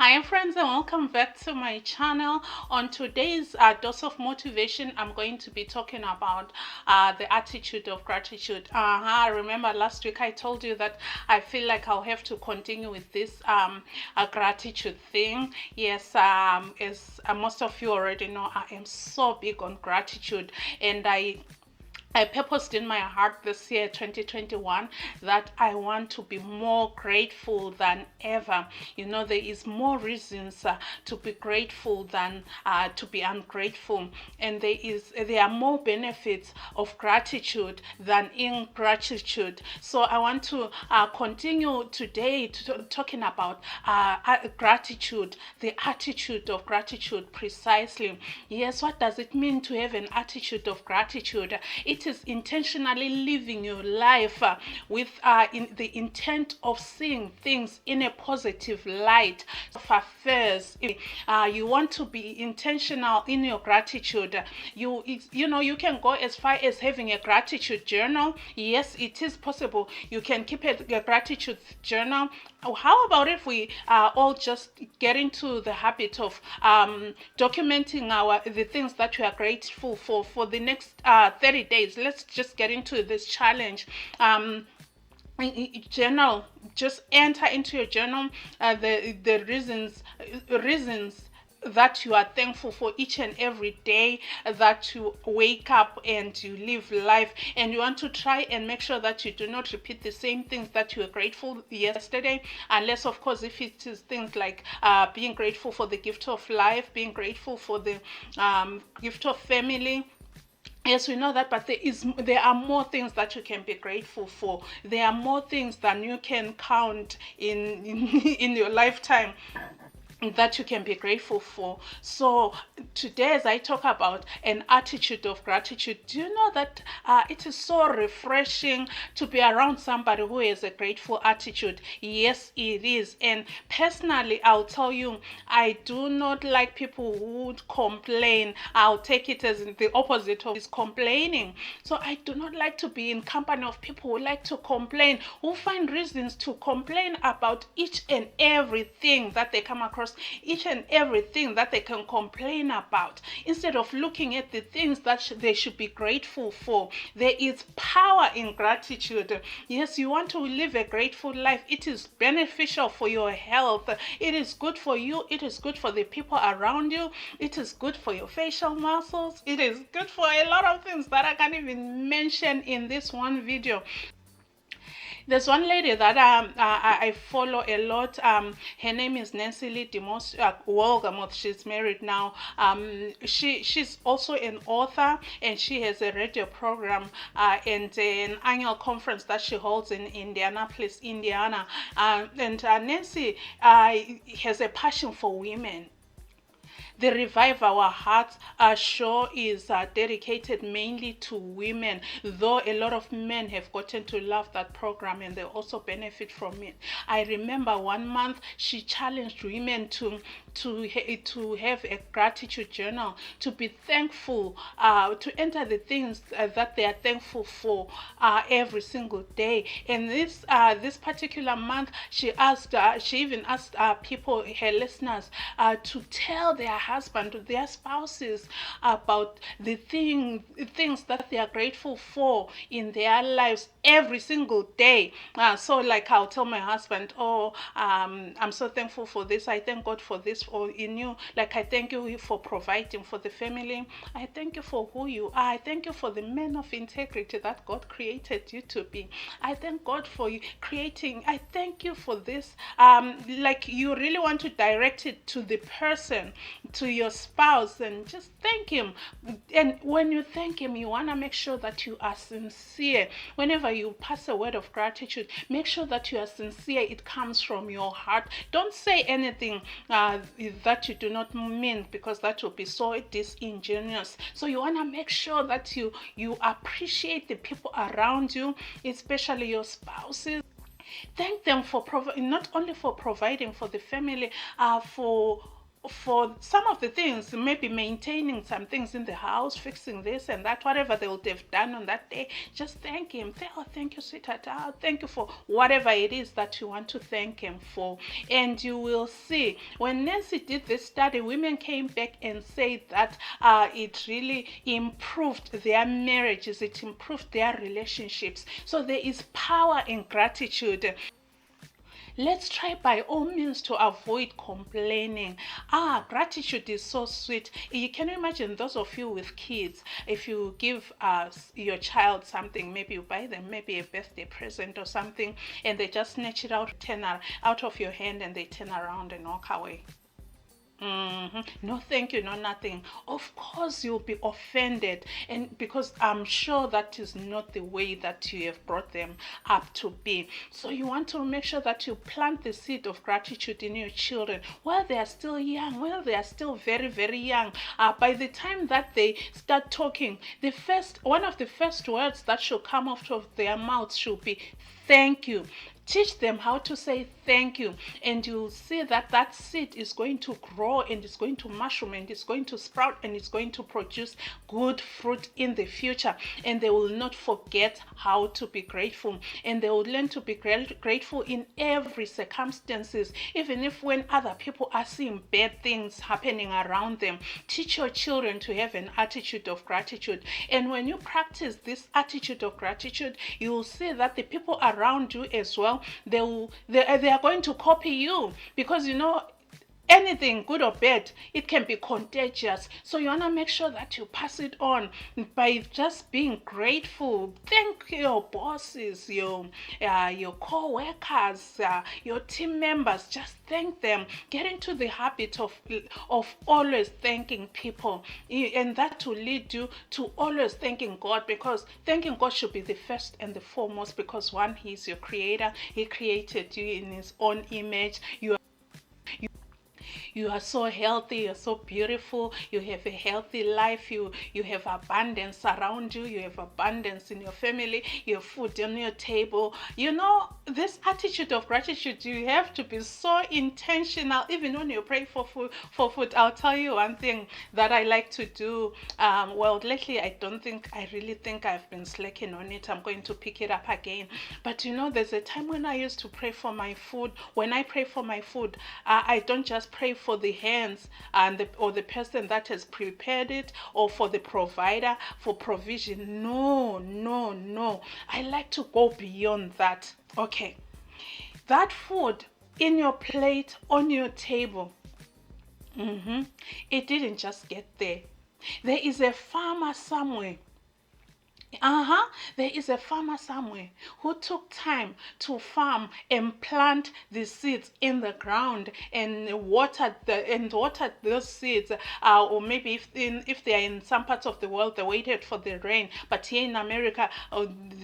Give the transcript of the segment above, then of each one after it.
Hi friends, and welcome back to my channel. On today's dose of motivation, I'm going to be talking about the attitude of gratitude. Remember last week I told you that I feel like I'll have to continue with this gratitude thing. Yes, as most of you already know, I am so big on gratitude, and I purposed in my heart this year, 2021, that I want to be more grateful than ever. You know, there is more reasons to be grateful than to be ungrateful, and there are more benefits of gratitude than ingratitude. So I want to continue today talking about gratitude, the attitude of gratitude precisely. Yes, what does it mean to have an attitude of gratitude? It is intentionally living your life with in the intent of seeing things in a positive light of affairs. You want to be intentional in your gratitude. You can go as far as having a gratitude journal. Yes, it is possible. You can keep a gratitude journal. How about if we all just get into the habit of documenting the things that we are grateful for the next 30 days? Let's just get into this challenge. Journal, just enter into your journal the reasons that you are thankful for each and every day that you wake up and you live life, and you want to try and make sure that you do not repeat the same things that you were grateful yesterday, unless of course if it is things like being grateful for the gift of life, being grateful for the gift of family. Yes, we know that, but there are more things that you can be grateful for. There are more things than you can count in your lifetime that you can be grateful for. So today, as I talk about an attitude of gratitude, do you know that it is so refreshing to be around somebody who has a grateful attitude? Yes, it is. And personally, I'll tell you, I do not like people who would complain. I'll take it as the opposite of is complaining. So I do not like to be in company of people who like to complain, who find reasons to complain about each and everything that they come across, each and everything that they can complain about, instead of looking at the things that they should be grateful for. There is power in gratitude. Yes, you want to live a grateful life. It is beneficial for your health. It is good for you. It is good for the people around you. It is good for your facial muscles. It is good for a lot of things that I can't even mention in this one video. There's one lady that I follow a lot. Her name is Nancy Lee Demos Wolgamoth. She's married now. She's also an author, and she has a radio program and an annual conference that she holds in Indianapolis, Indiana. And Nancy has a passion for women. The Revive Our Hearts show is dedicated mainly to women, though a lot of men have gotten to love that program and they also benefit from it. I remember one month she challenged women to have a gratitude journal, to be thankful, to enter the things that they are thankful for every single day. And this particular month, she even asked people, her listeners, to tell their husband, their spouses, about the things that they are grateful for in their lives every single day. So like I'll tell my husband, oh, I'm so thankful for this. I thank God for this. Or in you, like, I thank you for providing for the family. I thank you for who you are. I thank you for the men of integrity that God created you to be. I thank God for you creating. I thank you for this. Like, you really want to direct it to the person, to your spouse, and just thank him. And when you thank him, you want to make sure that you are sincere. Whenever you pass a word of gratitude, make sure that you are sincere. It comes from your heart. Don't say anything that you do not mean, because that will be so disingenuous. So you want to make sure that you appreciate the people around you, especially your spouses. Thank them for not only for providing for the family, for for some of the things, maybe maintaining some things in the house, fixing this and that, whatever they would have done on that day, just thank him. Oh, thank you, sweetheart. Oh, thank you for whatever it is that you want to thank him for. And you will see, when Nancy did this study, women came back and said that it really improved their marriages, it improved their relationships. So there is power in gratitude. Let's try by all means to avoid complaining. Gratitude is so sweet. You can imagine those of you with kids, if you give your child something, maybe you buy them maybe a birthday present or something, and they just snatch it out of your hand and they turn around and walk away. No, thank you, no, nothing. Of course, you'll be offended, and because I'm sure that is not the way that you have brought them up to be. So, you want to make sure that you plant the seed of gratitude in your children while they are still young, while they are still very, very young. By the time that they start talking, one of the first words that should come out of their mouths should be thank you. Teach them how to say thank you, and you'll see that that seed is going to grow and it's going to mushroom and it's going to sprout and it's going to produce good fruit in the future. And they will not forget how to be grateful, and they will learn to be grateful in every circumstances, even if when other people are seeing bad things happening around them. Teach your children to have an attitude of gratitude, and when you practice this attitude of gratitude, you will see that the people around you as well, they are going to copy you, because anything good or bad, it can be contagious. So you want to make sure that you pass it on by just being grateful. Thank your bosses, your co-workers, your team members. Just thank them. Get into the habit of always thanking people, and that will lead you to always thanking God, because thanking God should be the first and the foremost, because one, He is your creator. He created you in His own image. You are so healthy, you're so beautiful, you have a healthy life, you have abundance around you, you have abundance in your family, you have food on your table. This attitude of gratitude, you have to be so intentional, even when you pray for food. I'll tell you one thing that I like to do. Lately I really think I've been slacking on it. I'm going to pick it up again. But there's a time when I used to pray for my food. When I pray for my food, I don't just pray for the hands or the person that has prepared it, or for the provider for provision. No. I like to go beyond that. Okay. That food in your plate, on your table, it didn't just get there. There is a farmer somewhere. There is a farmer somewhere who took time to farm and plant the seeds in the ground and watered those seeds. Or maybe if they are in some parts of the world, they waited for the rain. But here in America,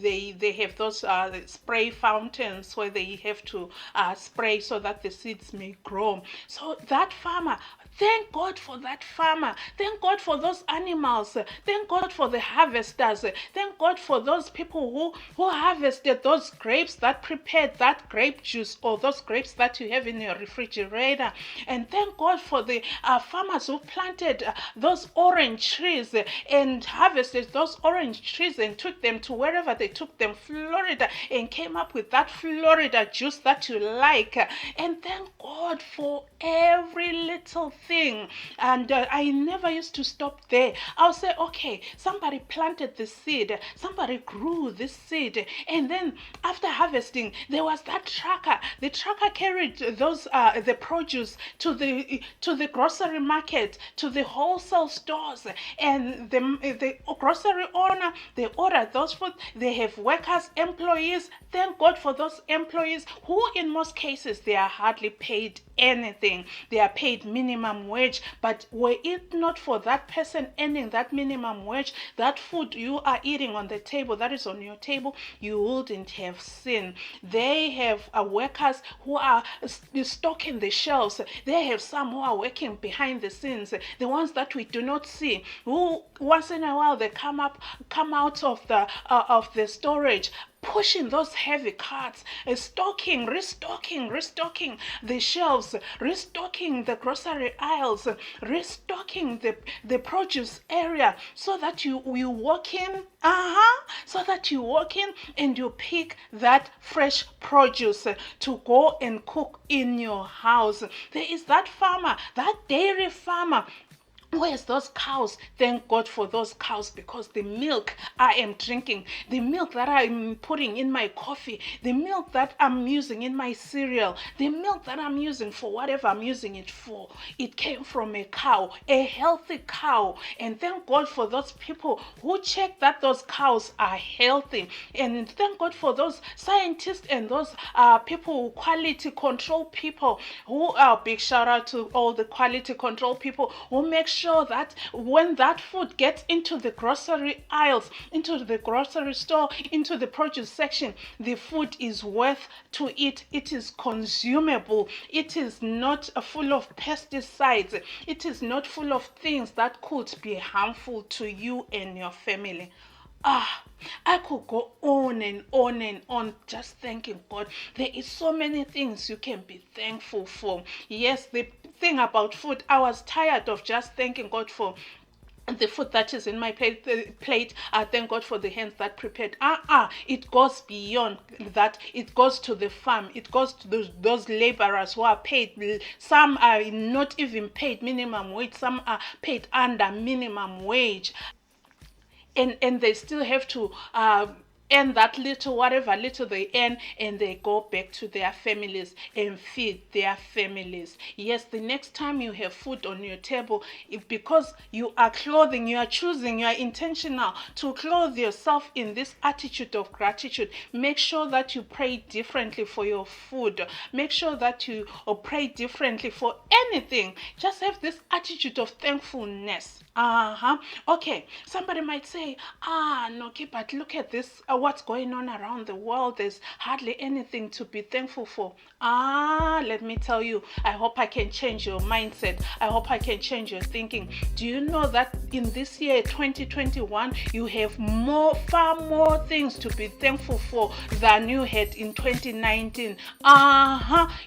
they have those spray fountains where they have to spray so that the seeds may grow. So that farmer, thank God for that farmer. Thank God for those animals. Thank God for the harvesters. Thank God for those people who harvested those grapes, that prepared that grape juice, or those grapes that you have in your refrigerator. And thank God for the farmers who planted those orange trees and harvested those orange trees and took them to wherever they took them, Florida, and came up with that Florida juice that you like. And thank God for every little thing. And I never used to stop there. I'll say, okay, somebody planted the seed, somebody grew this seed, and then after harvesting, there was that trucker. The trucker carried those the produce to the grocery market, to the wholesale stores, and the grocery owner, they ordered those food. They have workers, employees. Thank God for those employees who, in most cases, they are hardly paid anything. They are paid minimum wage. But were it not for that person earning that minimum wage, that food you are eating on the table, that is on your table, you wouldn't have seen. They have workers who are stocking the shelves. They have some who are working behind the scenes, the ones that we do not see, who once in a while they come out of the storage, pushing those heavy carts, restocking the shelves, restocking the grocery aisles, restocking the produce area, so that you walk in, so that you walk in and you pick that fresh produce to go and cook in your house. There is that farmer, that dairy farmer. Where's those cows? Thank God for those cows, because the milk I am drinking, the milk that I'm putting in my coffee, the milk that I'm using in my cereal, the milk that I'm using for whatever I'm using it for, it came from a cow, a healthy cow. And thank God for those people who check that those cows are healthy. And thank God for those scientists and those people, quality control people, who are, big shout out to all the quality control people who make sure that when that food gets into the grocery aisles, into the grocery store, into the produce section, the food is worth to eat. It is consumable. It is not full of pesticides. It is not full of things that could be harmful to you and your family. I could go on and on and on just thanking God. There is so many things you can be thankful for. Yes, the thing about food, I was tired of just thanking God for the food that is in my plate. I thank God for the hands that prepared. It goes beyond that. It goes to the farm. It goes to those laborers who are paid. Some are not even paid minimum wage. Some are paid under minimum wage. And they still have to earn that little, whatever little they earn, and they go back to their families and feed their families. Yes, the next time you have food on your table, because you are clothing, you are choosing, you are intentional to clothe yourself in this attitude of gratitude, make sure that you pray differently for your food. Make sure that you pray differently for anything. Just have this attitude of thankfulness. Okay, somebody might say, Noki, but look at this, what's going on around the world. There's hardly anything to be thankful for. Let me tell you, I hope I can change your mindset. I hope I can change your thinking. Do you know that in this year 2021 you have far more things to be thankful for than you had in 2019?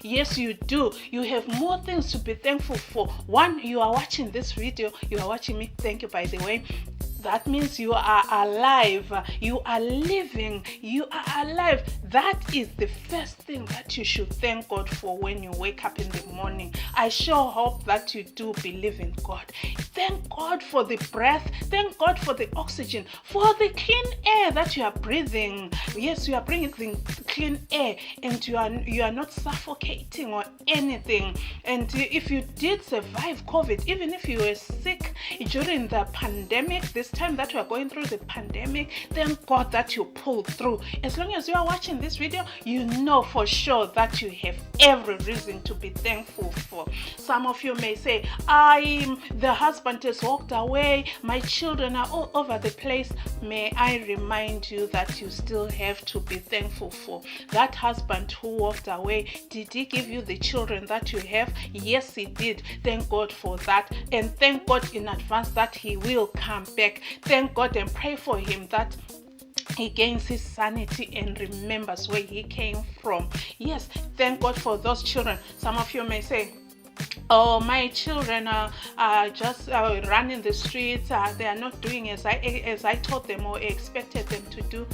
Yes, you do. You have more things to be thankful for. One, you are watching this video, you are watching me. Thank you, by the way. That means you are alive. You are living. You are alive. That is the first thing that you should thank God for when you wake up in the morning. I sure hope that you do believe in God. Thank God for the breath. Thank God for the oxygen, for the clean air that you are breathing. Yes, you are breathing clean air, and you are not suffocating or anything. And if you did survive COVID, even if you were sick during the pandemic, this time that we are going through the pandemic, thank God that you pulled through. As long as you are watching this video, you know for sure that you have every reason to be thankful for. Some of you may say, the husband has walked away, my children are all over the place. May I remind you that you still have to be thankful for that husband who walked away. Did he give you the children that you have? Yes, he did. Thank God for that, and thank God in advance that he will come back. Thank God and pray for him that he gains his sanity and remembers where he came from. Yes, thank God for those children. Some of you may say, my children are just running the streets. They are not doing as I taught them or expected them to do.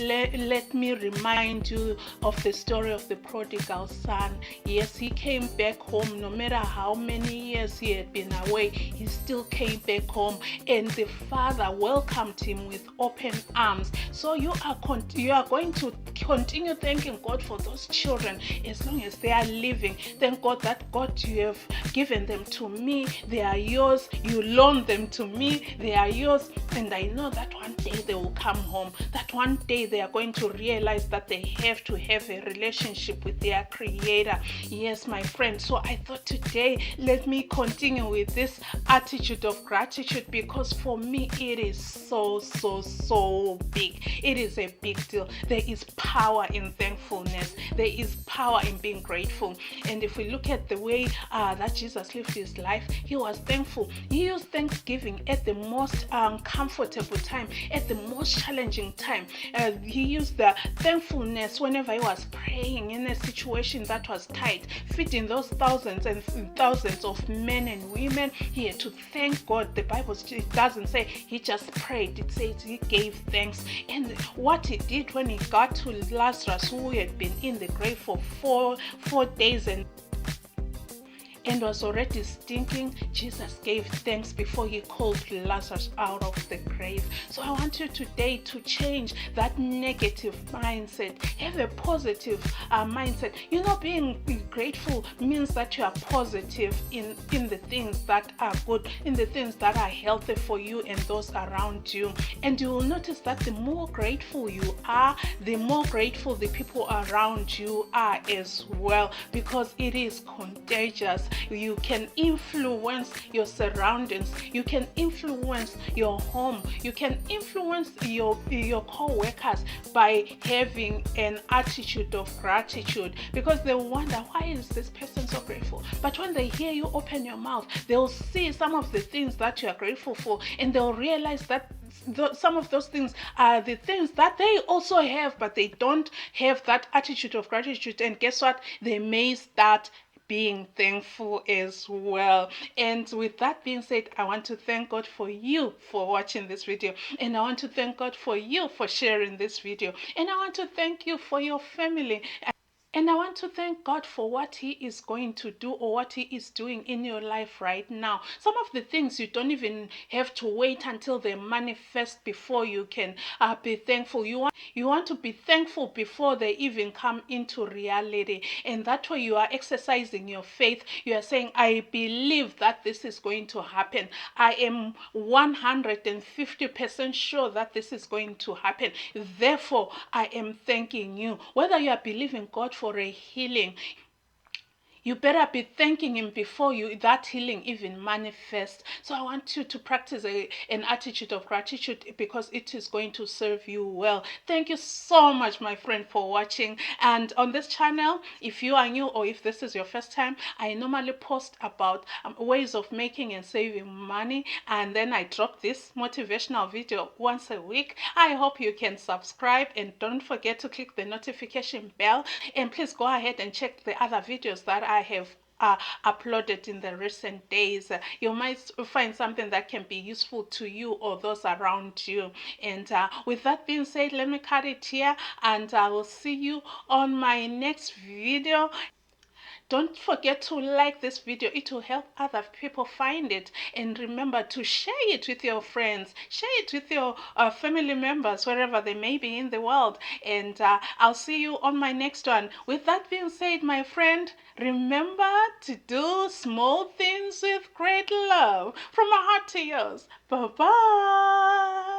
Let me remind you of the story of the prodigal son. Yes, he came back home. No matter how many years he had been away, he still came back home, and the father welcomed him with open arms. So you are going to continue thanking God for those children as long as they are living. Thank God that God, you have given them to me. They are yours. You loan them to me. They are yours, and I know that one day they will come home. That one day they are going to realize that they have to have a relationship with their creator. Yes, my friend. So I thought today, let me continue with this attitude of gratitude, because for me it is so big. It is a big deal. There is power in thankfulness. There is power in being grateful. And if we look at the way that Jesus lived his life, he was thankful. He used thanksgiving at the most comfortable time, at the most challenging time. he used the thankfulness whenever he was praying in a situation that was tight, feeding those thousands and thousands of men and women. He had to thank God. The Bible, it doesn't say he just prayed, it says he gave thanks. And what he did when he got to Lazarus, who had been in the grave for four days and was already stinking, Jesus gave thanks before he called Lazarus out of the grave. So I want you today to change that negative mindset. Have a positive mindset. Being grateful means that you are positive in the things that are good, in the things that are healthy for you and those around you. And you will notice that the more grateful you are, the more grateful the people around you are as well, because it is contagious. You can influence your surroundings. You can influence your home. You can influence your co-workers by having an attitude of gratitude, because they wonder, why is this person so grateful? But when they hear you open your mouth, they'll see some of the things that you are grateful for, and they'll realize that some of those things are the things that they also have, but they don't have that attitude of gratitude. And guess what? They may start being thankful as well. And with that being said, I want to thank God for you for watching this video, and I want to thank God for you for sharing this video, and I want to thank you for your family. And I want to thank God for what he is going to do, or what he is doing in your life right now. Some of the things you don't even have to wait until they manifest before you can be thankful. You want to be thankful before they even come into reality. And that way you are exercising your faith. You are saying, I believe that this is going to happen. I am 150% sure that this is going to happen. Therefore, I am thanking you. Whether you are believing God for a healing, you better be thanking him before that healing even manifests. So I want you to practice an attitude of gratitude, because it is going to serve you well. Thank you so much, my friend, for watching. And on this channel, if you are new or if this is your first time, I normally post about ways of making and saving money, and then I drop this motivational video once a week. I hope you can subscribe, and don't forget to click the notification bell, and please go ahead and check the other videos that I have uploaded in the recent days. You might find something that can be useful to you or those around you. And with that being said, let me cut it here, and I will see you on my next video. Don't forget to like this video. It will help other people find it. And remember to share it with your friends. Share it with your family members, wherever they may be in the world. And I'll see you on my next one. With that being said, my friend, remember to do small things with great love. From my heart to yours. Bye-bye.